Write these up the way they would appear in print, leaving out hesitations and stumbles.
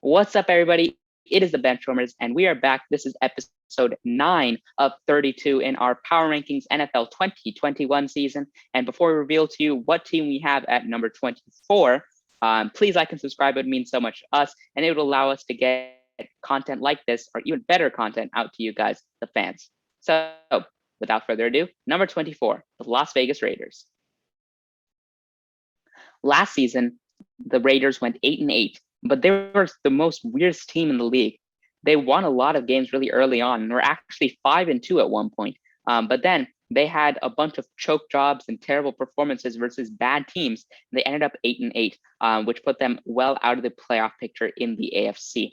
What's up, everybody? It is the Benchwarmers, and we are back. This is episode 9 of 32 in our Power Rankings NFL 2021 season. And before we reveal to you what team we have at number 24, please like and subscribe. It would mean so much to us, and it would allow us to get content like this or even better content out to you guys, the fans. So, without further ado, number 24, the Las Vegas Raiders. Last season, the Raiders went 8-8. But they were the most weirdest team in the league. They won a lot of games really early on and were actually 5-2 at one point. But then they had a bunch of choke jobs and terrible performances versus bad teams. They ended up 8-8, which put them well out of the playoff picture in the AFC.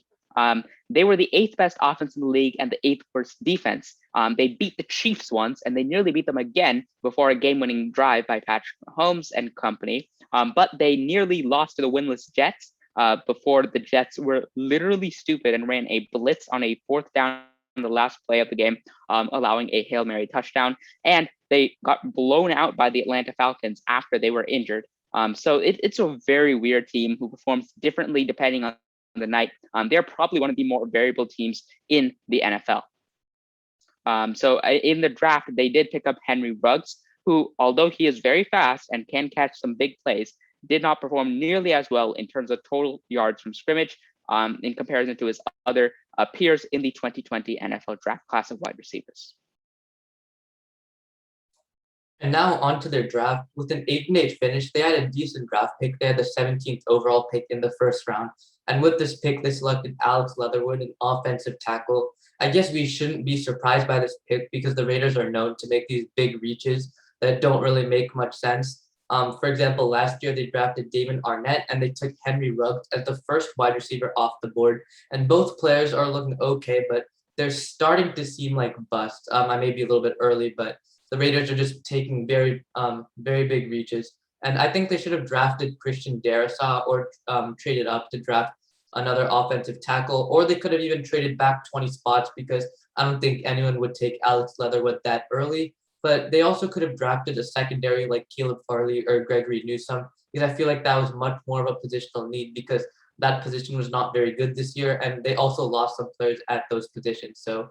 They were the 8th best offense in the league and the 8th worst defense. They beat the Chiefs once, and they nearly beat them again before a game-winning drive by Patrick Mahomes and company. But they nearly lost to the winless Jets. Before the Jets were literally stupid and ran a blitz on a 4th down on the last play of the game, allowing a Hail Mary touchdown. And they got blown out by the Atlanta Falcons after they were injured. So it's a very weird team who performs differently depending on the night. They're probably one of the more variable teams in the NFL. So in the draft, they did pick up Henry Ruggs, who, although he is very fast and can catch some big plays, did not perform nearly as well in terms of total yards from scrimmage in comparison to his other peers in the 2020 NFL draft class of wide receivers. And now on to their draft. With an 8-8 finish, they had a decent draft pick. They had the 17th overall pick in the first round. And with this pick, they selected Alex Leatherwood, an offensive tackle. I guess we shouldn't be surprised by this pick because the Raiders are known to make these big reaches that don't really make much sense. For example, last year they drafted Damon Arnett and they took Henry Ruggs as the first wide receiver off the board. And both players are looking okay, but they're starting to seem like busts. I may be a little bit early, but the Raiders are just taking very big reaches. And I think they should have drafted Christian Darrisaw or traded up to draft another offensive tackle, or they could have even traded back 20 spots because I don't think anyone would take Alex Leatherwood that early. But they also could have drafted a secondary like Caleb Farley or Gregory Newsome, because I feel like that was much more of a positional need because that position was not very good this year, and they also lost some players at those positions. So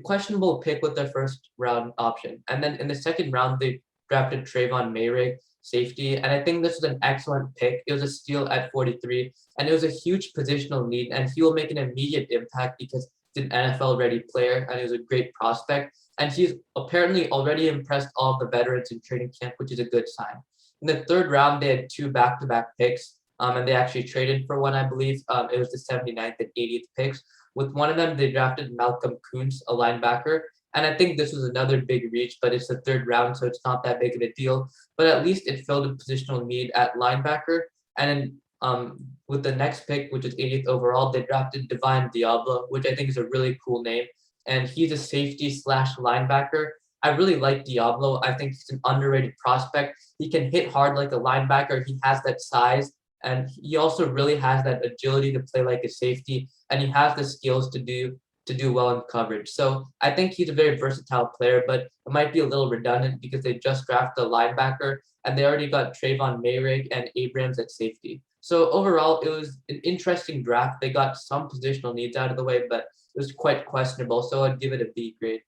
questionable pick with their first round option. And then in the second round, they drafted Trayvon Mayrig, safety, and I think this was an excellent pick. It was a steal at 43, and it was a huge positional need, and he will make an immediate impact because he's an NFL-ready player, and he was a great prospect. And he's apparently already impressed all of the veterans in training camp, which is a good sign. In the third round, they had 2 back-to-back picks, and they actually traded for one, I believe. It was the 79th and 80th picks. With one of them, they drafted Malcolm Kuntz, a linebacker. And I think this was another big reach, but it's the third round, so it's not that big of a deal. But at least it filled a positional need at linebacker. And then with the next pick, which is 80th overall, they drafted Divine Diablo, which I think is a really cool name. And he's a safety / linebacker. I really like Diablo. I think he's an underrated prospect. He can hit hard like a linebacker. He has that size, and he also really has that agility to play like a safety, and he has the skills to do well in coverage. So I think he's a very versatile player, but it might be a little redundant because they just drafted a linebacker, and they already got Trayvon Mayrig and Abrams at safety. So overall, it was an interesting draft. They got some positional needs out of the way, but it was quite questionable, so I'd give it a B grade.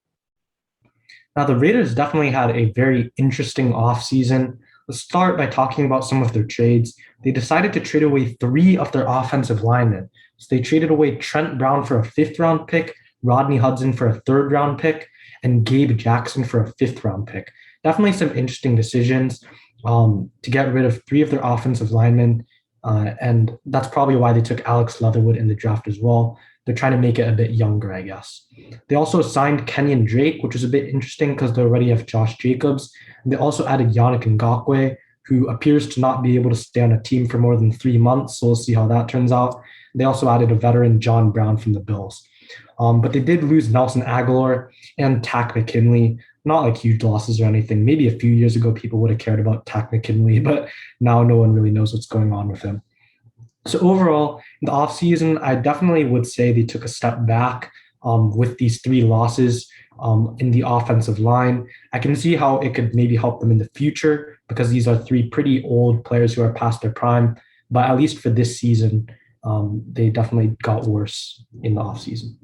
Now, the Raiders definitely had a very interesting offseason. Let's start by talking about some of their trades. They decided to trade away 3 of their offensive linemen. So they traded away Trent Brown for a 5th-round pick, Rodney Hudson for a 3rd-round pick, and Gabe Jackson for a 5th-round pick. Definitely some interesting decisions to get rid of 3 of their offensive linemen, and that's probably why they took Alex Leatherwood in the draft as well. They're trying to make it a bit younger, I guess. They also signed Kenyon Drake, which is a bit interesting because they already have Josh Jacobs. And they also added Yannick Ngakoue, who appears to not be able to stay on a team for more than 3 months. So we'll see how that turns out. They also added a veteran, John Brown, from the Bills. But they did lose Nelson Aguilar and Takk McKinley. Not like huge losses or anything. Maybe a few years ago, people would have cared about Takk McKinley, but now no one really knows what's going on with him. So overall, in the offseason, I definitely would say they took a step back with these 3 losses in the offensive line. I can see how it could maybe help them in the future because these are 3 pretty old players who are past their prime. But at least for this season, they definitely got worse in the offseason.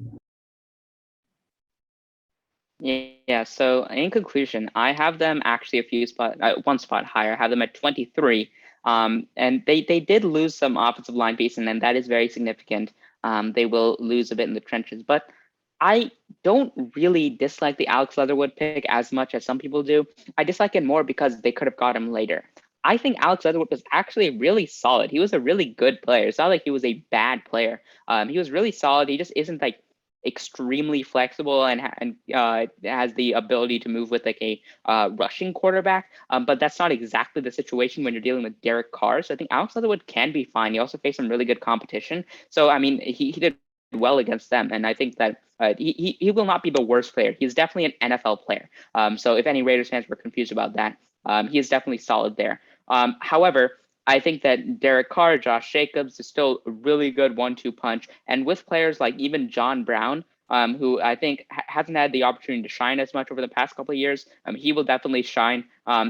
Yeah. So in conclusion, I have them actually one spot higher. I have them at 23. And they did lose some offensive line pieces, and that is very significant. They will lose a bit in the trenches, but I don't really dislike the Alex Leatherwood pick as much as some people do. I dislike it more because they could have got him later. I think Alex Leatherwood was actually really solid. He was a really good player. It's not like he was a bad player. He was really solid. He just isn't like extremely flexible and has the ability to move with like a rushing quarterback. But that's not exactly the situation when you're dealing with Derek Carr. So I think Alex Leatherwood can be fine. He also faced some really good competition. So I mean, he did well against them, and I think that he will not be the worst player. He's definitely an NFL player. So if any Raiders fans were confused about that, he is definitely solid there. However, I think that Derek Carr, Josh Jacobs is still a really good 1-2 punch. And with players like even John Brown, who I think hasn't had the opportunity to shine as much over the past couple of years, he will definitely shine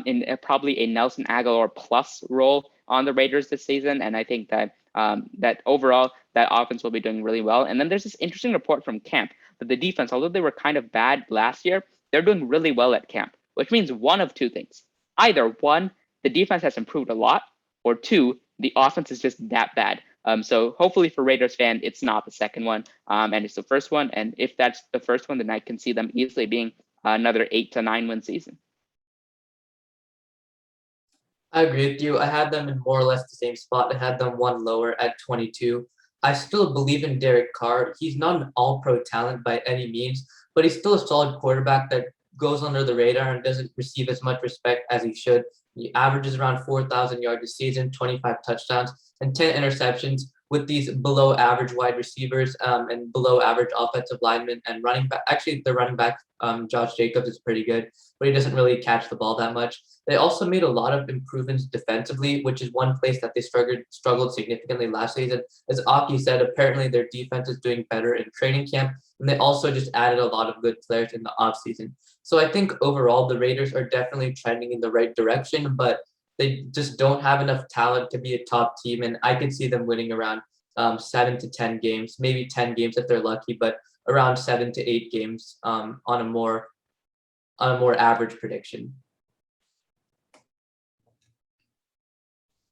in probably a Nelson Aguilar plus role on the Raiders this season. And I think that that overall, that offense will be doing really well. And then there's this interesting report from camp that the defense, although they were kind of bad last year, they're doing really well at camp, which means one of two things. Either one, the defense has improved a lot, or two, the offense is just that bad. So hopefully for Raiders fan, it's not the second one, and it's the first one. And if that's the first one, then I can see them easily being another 8 to 9 win season. I agree with you. I had them in more or less the same spot. I had them one lower at 22. I still believe in Derek Carr. He's not an all-pro talent by any means, but he's still a solid quarterback that goes under the radar and doesn't receive as much respect as he should. He averages around 4,000 yards a season, 25 touchdowns, and 10 interceptions with these below average wide receivers and below average offensive linemen and running back. Actually, the running back, Josh Jacobs, is pretty good, but he doesn't really catch the ball that much. They also made a lot of improvements defensively, which is one place that they struggled significantly last season. As Aki said, apparently their defense is doing better in training camp, and they also just added a lot of good players in the offseason. So I think overall the Raiders are definitely trending in the right direction, but they just don't have enough talent to be a top team, and I can see them winning around 7 to 10 games, maybe 10 games if they're lucky, but around 7 to 8 games on a more average prediction.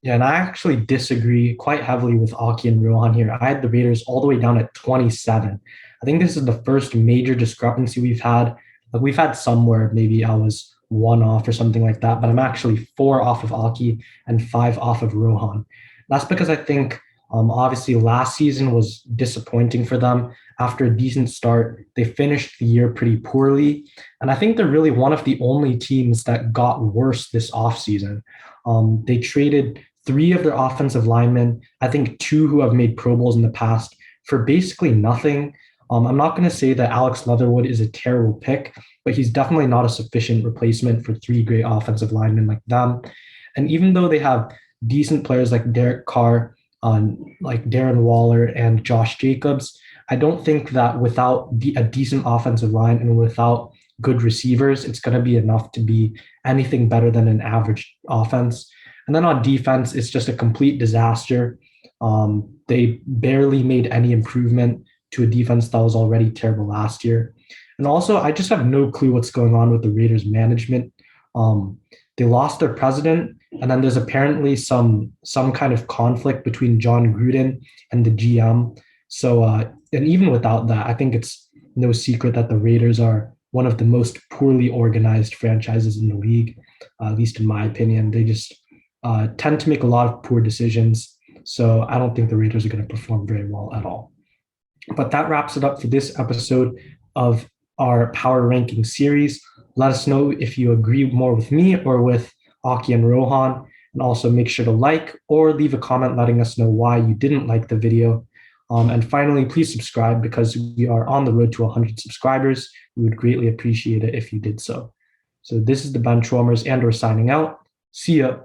Yeah, and I actually disagree quite heavily with Aki and Rohan here. I had the Raiders all the way down at 27. I think this is the first major discrepancy we've had. Like we've had somewhere maybe I was 1 off or something like that, but I'm actually 4 off of Aki and 5 off of Rohan. That's because I think obviously last season was disappointing for them. After a decent start, they finished the year pretty poorly. And I think they're really one of the only teams that got worse this offseason. They traded 3 of their offensive linemen, I think 2 who have made Pro Bowls in the past, for basically nothing. I'm not going to say that Alex Leatherwood is a terrible pick, but he's definitely not a sufficient replacement for 3 great offensive linemen like them. And even though they have decent players like Derek Carr, like Darren Waller and Josh Jacobs, I don't think that without a decent offensive line and without good receivers, it's going to be enough to be anything better than an average offense. And then on defense, it's just a complete disaster. They barely made any improvement to a defense that was already terrible last year. And also, I just have no clue what's going on with the Raiders management. They lost their president, and then there's apparently some kind of conflict between John Gruden and the GM. So, and even without that, I think it's no secret that the Raiders are one of the most poorly organized franchises in the league, at least in my opinion. They just tend to make a lot of poor decisions. So I don't think the Raiders are going to perform very well at all. But that wraps it up for this episode of our power ranking series. Let us know if you agree more with me or with Aki and Rohan. And also make sure to like or leave a comment letting us know why you didn't like the video. And finally, please subscribe because we are on the road to 100 subscribers. We would greatly appreciate it if you did so. So this is the Benchwarmers and we're signing out. See ya.